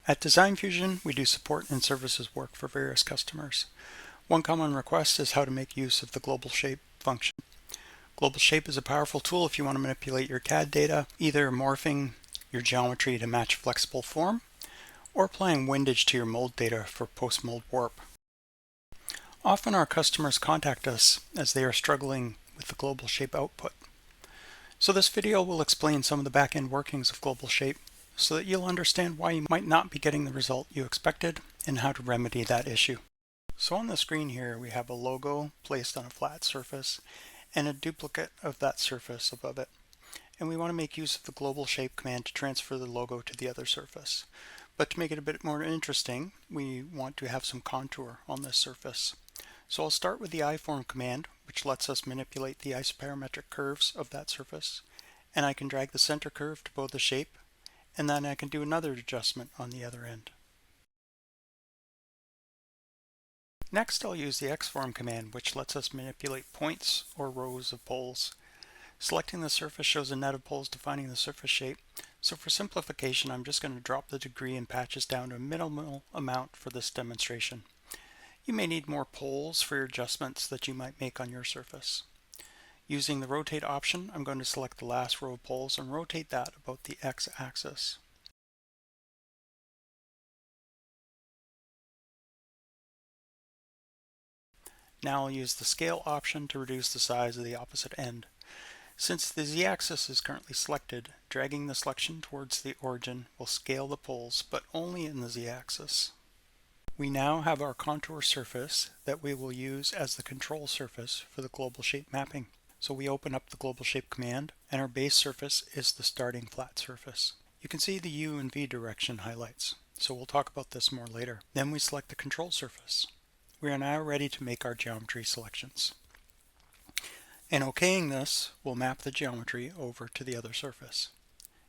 At Designfusion, we do support and services work for various customers. One common request is how to make use of the Global Shape function. Global Shape is a powerful tool if you want to manipulate your CAD data, either morphing your geometry to match flexible form, or applying windage to your mold data for post-mold warp. Often our customers contact us as they are struggling with the Global Shape output. So this video will explain some of the back-end workings of Global Shape so that you'll understand why you might not be getting the result you expected and how to remedy that issue. So on the screen here we have a logo placed on a flat surface and a duplicate of that surface above it. And we want to make use of the Global Shape command to transfer the logo to the other surface. But to make it a bit more interesting, we want to have some contour on this surface. So I'll start with the iForm command, which lets us manipulate the isoparametric curves of that surface. And I can drag the center curve to both the shape, and then I can do another adjustment on the other end. Next, I'll use the XForm command, which lets us manipulate points or rows of poles. Selecting the surface shows a net of poles defining the surface shape. So for simplification, I'm just going to drop the degree and patches down to a minimal amount for this demonstration. You may need more poles for your adjustments that you might make on your surface. Using the rotate option, I'm going to select the last row of poles and rotate that about the x-axis. Now I'll use the scale option to reduce the size of the opposite end. Since the z-axis is currently selected, dragging the selection towards the origin will scale the poles, but only in the z-axis. We now have our contour surface that we will use as the control surface for the Global Shape mapping. So we open up the Global Shape command, and our base surface is the starting flat surface. You can see the U and V direction highlights, so we'll talk about this more later. Then we select the control surface. We are now ready to make our geometry selections. And okaying this will map the geometry over to the other surface.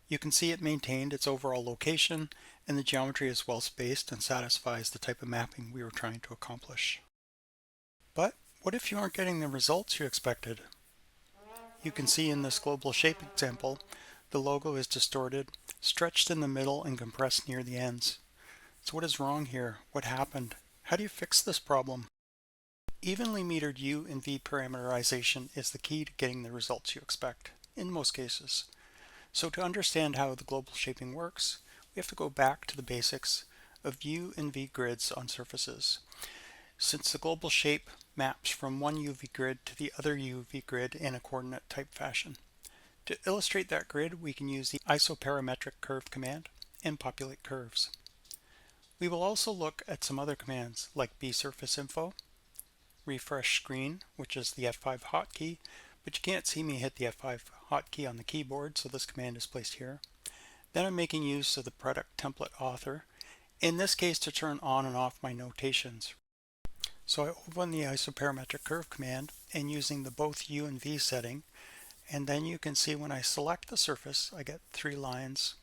You can see it maintained its overall location, and the geometry is well spaced and satisfies the type of mapping we were trying to accomplish. But what if you aren't getting the results you expected? You can see in this Global Shape example, the logo is distorted, stretched in the middle, and compressed near the ends. So what is wrong here? What happened? How do you fix this problem? Evenly metered U and V parameterization is the key to getting the results you expect, in most cases. So to understand how the global shaping works, we have to go back to the basics of U and V grids on surfaces. Since the global shape maps from one UV grid to the other UV grid in a coordinate type fashion. To illustrate that grid, we can use the isoparametric curve command and populate curves. We will also look at some other commands like bsurfaceinfo, refresh screen, which is the F5 hotkey, but you can't see me hit the F5 hotkey on the keyboard, so this command is placed here. Then I'm making use of the product template author, in this case to turn on and off my notations. So I open the isoparametric curve command and using the both U and V setting, and then you can see when I select the surface I get 3 lines,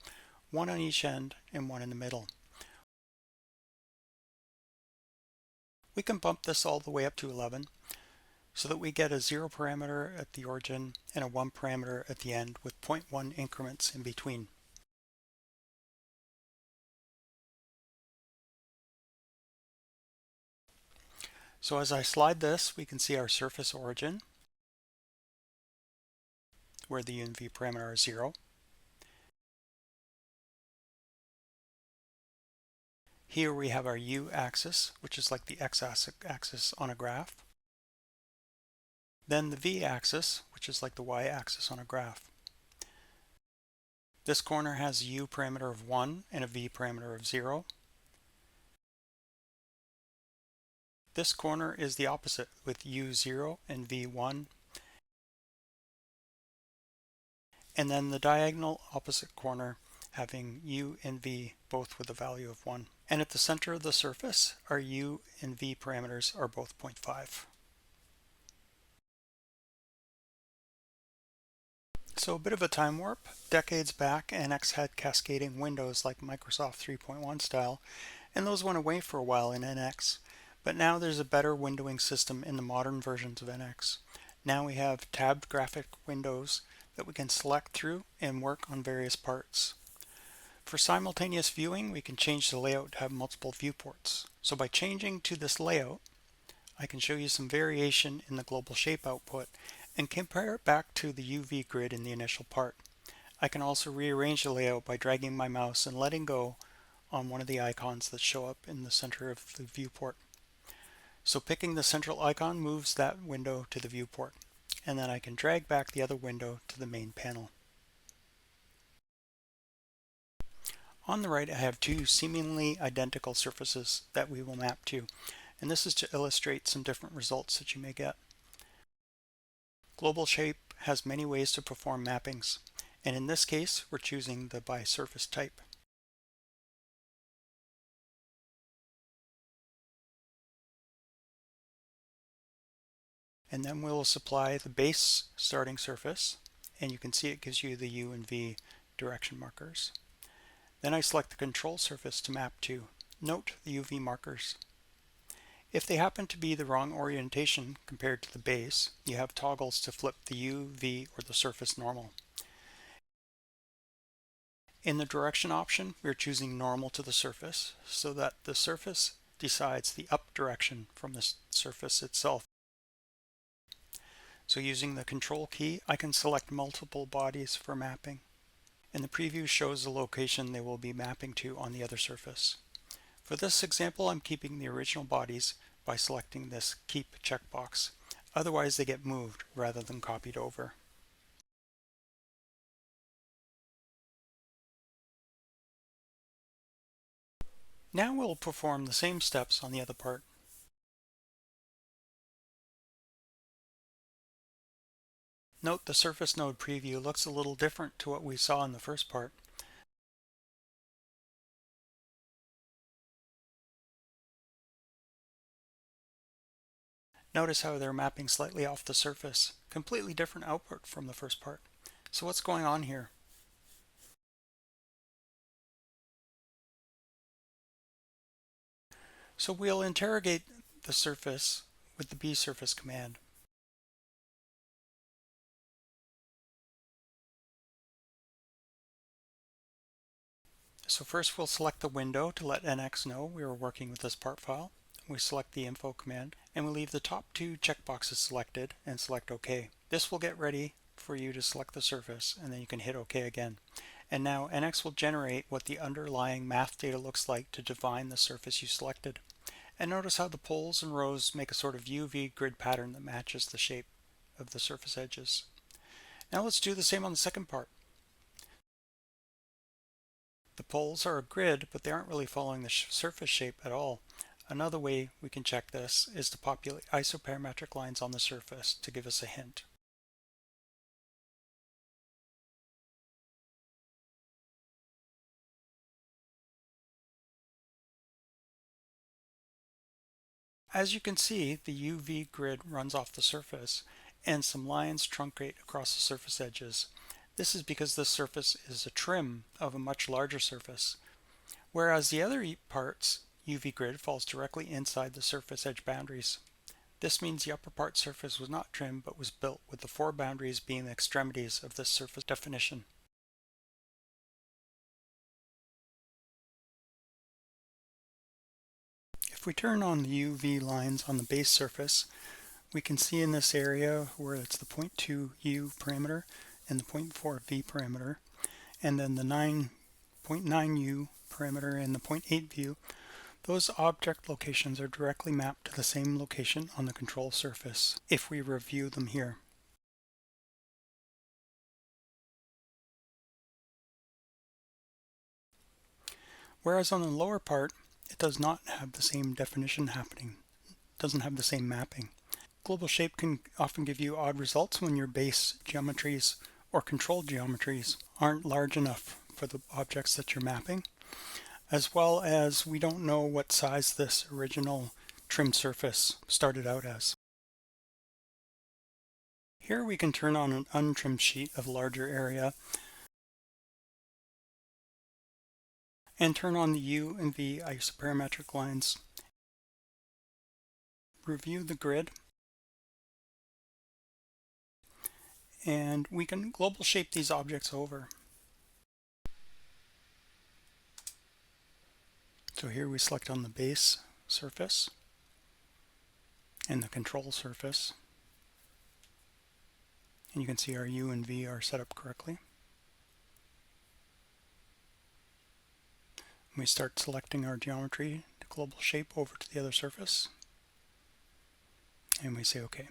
one on each end and one in the middle. We can bump this all the way up to 11 so that we get a 0 parameter at the origin and a 1 parameter at the end with 0.1 increments in between. So as I slide this, we can see our surface origin, where the U and V parameter are 0. Here we have our U axis, which is like the x-axis on a graph. Then the V axis, which is like the y-axis on a graph. This corner has a U parameter of 1 and a V parameter of 0. This corner is the opposite with U0 and V1. And then the diagonal opposite corner having U and V both with a value of 1. And at the center of the surface, our U and V parameters are both 0.5. So a bit of a time warp. Decades back, NX had cascading windows like Microsoft 3.1 style, and those went away for a while in NX. But now there's a better windowing system in the modern versions of NX. Now we have tabbed graphic windows that we can select through and work on various parts. For simultaneous viewing, we can change the layout to have multiple viewports. So by changing to this layout, I can show you some variation in the global shape output and compare it back to the UV grid in the initial part. I can also rearrange the layout by dragging my mouse and letting go on one of the icons that show up in the center of the viewport. So picking the central icon moves that window to the viewport, and then I can drag back the other window to the main panel. On the right, I have two seemingly identical surfaces that we will map to, and this is to illustrate some different results that you may get. Global shape has many ways to perform mappings, and in this case, we're choosing the by surface type. And then we'll supply the base starting surface, and you can see it gives you the U and V direction markers. Then I select the control surface to map to. Note the UV markers. If they happen to be the wrong orientation compared to the base, you have toggles to flip the U, V, or the surface normal. In the direction option, we're choosing normal to the surface so that the surface decides the up direction from the surface itself. So using the control key, I can select multiple bodies for mapping, and the preview shows the location they will be mapping to on the other surface. For this example, I'm keeping the original bodies by selecting this Keep checkbox. Otherwise, they get moved rather than copied over. Now we'll perform the same steps on the other part. Note the surface node preview looks a little different to what we saw in the first part. Notice how they're mapping slightly off the surface, completely different output from the first part. So what's going on here? So we'll interrogate the surface with the bsurface command. So first we'll select the window to let NX know we are working with this part file. We select the info command and we leave the top two checkboxes selected and select OK. This will get ready for you to select the surface, and then you can hit OK again. And now NX will generate what the underlying math data looks like to define the surface you selected. And notice how the poles and rows make a sort of UV grid pattern that matches the shape of the surface edges. Now let's do the same on the second part. The poles are a grid, but they aren't really following the surface shape at all. Another way we can check this is to populate isoparametric lines on the surface to give us a hint. As you can see, the UV grid runs off the surface, and some lines truncate across the surface edges. This is because this surface is a trim of a much larger surface, whereas the other parts UV grid falls directly inside the surface edge boundaries. This means the upper part surface was not trimmed but was built with the four boundaries being the extremities of this surface definition. If we turn on the UV lines on the base surface, we can see in this area where it's the 0.2 U parameter and the 0.4 V parameter, and then the 0.9 U parameter and the 0.8 V, those object locations are directly mapped to the same location on the control surface if we review them here. Whereas on the lower part, it does not have the same definition happening, doesn't have the same mapping. Global shape can often give you odd results when your base geometries or control geometries aren't large enough for the objects that you're mapping, as well as we don't know what size this original trimmed surface started out as. Here we can turn on an untrimmed sheet of larger area and turn on the U and V isoparametric lines. Review the grid, and we can global shape these objects over. So here we select on the base surface and the control surface, and you can see our U and V are set up correctly. We start selecting our geometry to global shape over to the other surface, and we say OK.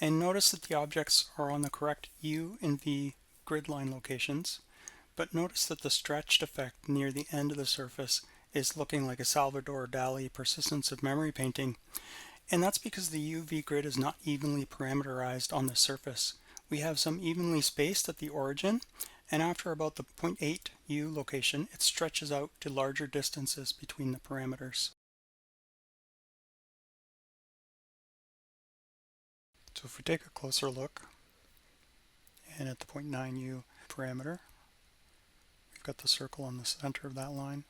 And notice that the objects are on the correct U and V grid line locations, but notice that the stretched effect near the end of the surface is looking like a Salvador Dali persistence of memory painting, and that's because the UV grid is not evenly parameterized on the surface. We have some evenly spaced at the origin, and after about the 0.8 U location, it stretches out to larger distances between the parameters. So if we take a closer look, and at the 0.9 U parameter, we've got the circle on the center of that line,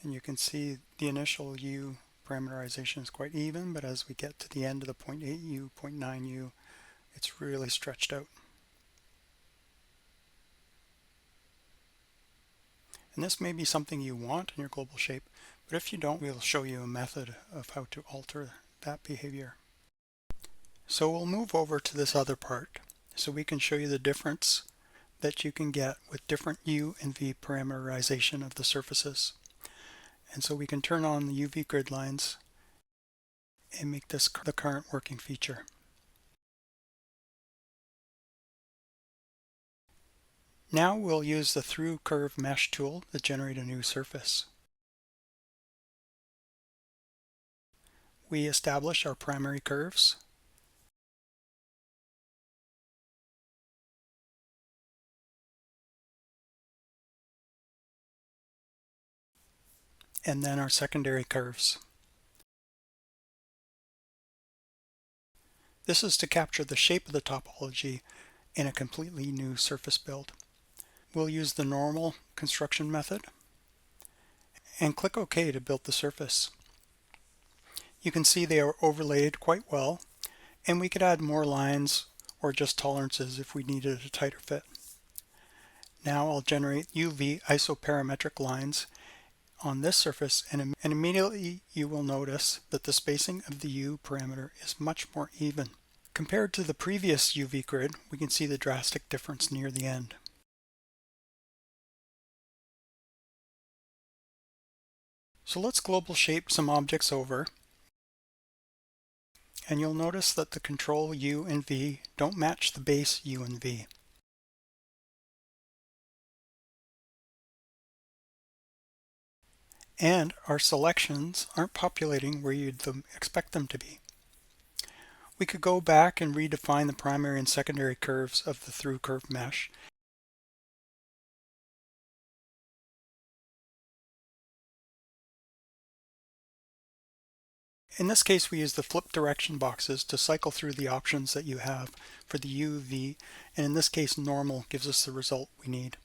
and you can see the initial U parameterization is quite even, but as we get to the end of the 0.8 U, 0.9 U, it's really stretched out. And this may be something you want in your global shape, but if you don't, we'll show you a method of how to alter that behavior. So we'll move over to this other part so we can show you the difference that you can get with different U and V parameterization of the surfaces. And so we can turn on the UV grid lines and make this the current working feature. Now we'll use the Through Curve Mesh tool to generate a new surface. We establish our primary curves, and then our secondary curves. This is to capture the shape of the topology in a completely new surface build. We'll use the normal construction method and click OK to build the surface. You can see they are overlaid quite well, and we could add more lines or just tolerances if we needed a tighter fit. Now I'll generate UV isoparametric lines on this surface, and immediately you will notice that the spacing of the U parameter is much more even. Compared to the previous UV grid, we can see the drastic difference near the end. So let's global shape some objects over, and you'll notice that the control U and V don't match the base U and V. And our selections aren't populating where you'd expect them to be. We could go back and redefine the primary and secondary curves of the through curve mesh. In this case, we use the flip direction boxes to cycle through the options that you have for the U, V, and in this case, normal gives us the result we need.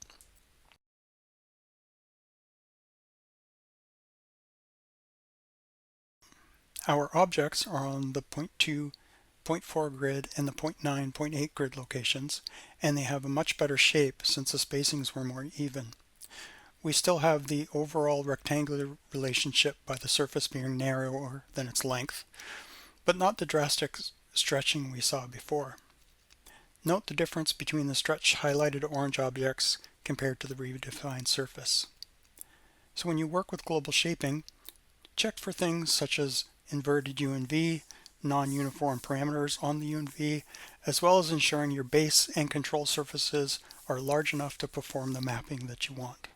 Our objects are on the 0.2, 0.4 grid and the 0.9, 0.8 grid locations, and they have a much better shape since the spacings were more even. We still have the overall rectangular relationship by the surface being narrower than its length, but not the drastic stretching we saw before. Note the difference between the stretched highlighted orange objects compared to the redefined surface. So when you work with global shaping, check for things such as inverted U and V, non-uniform parameters on the U and V, as well as ensuring your base and control surfaces are large enough to perform the mapping that you want.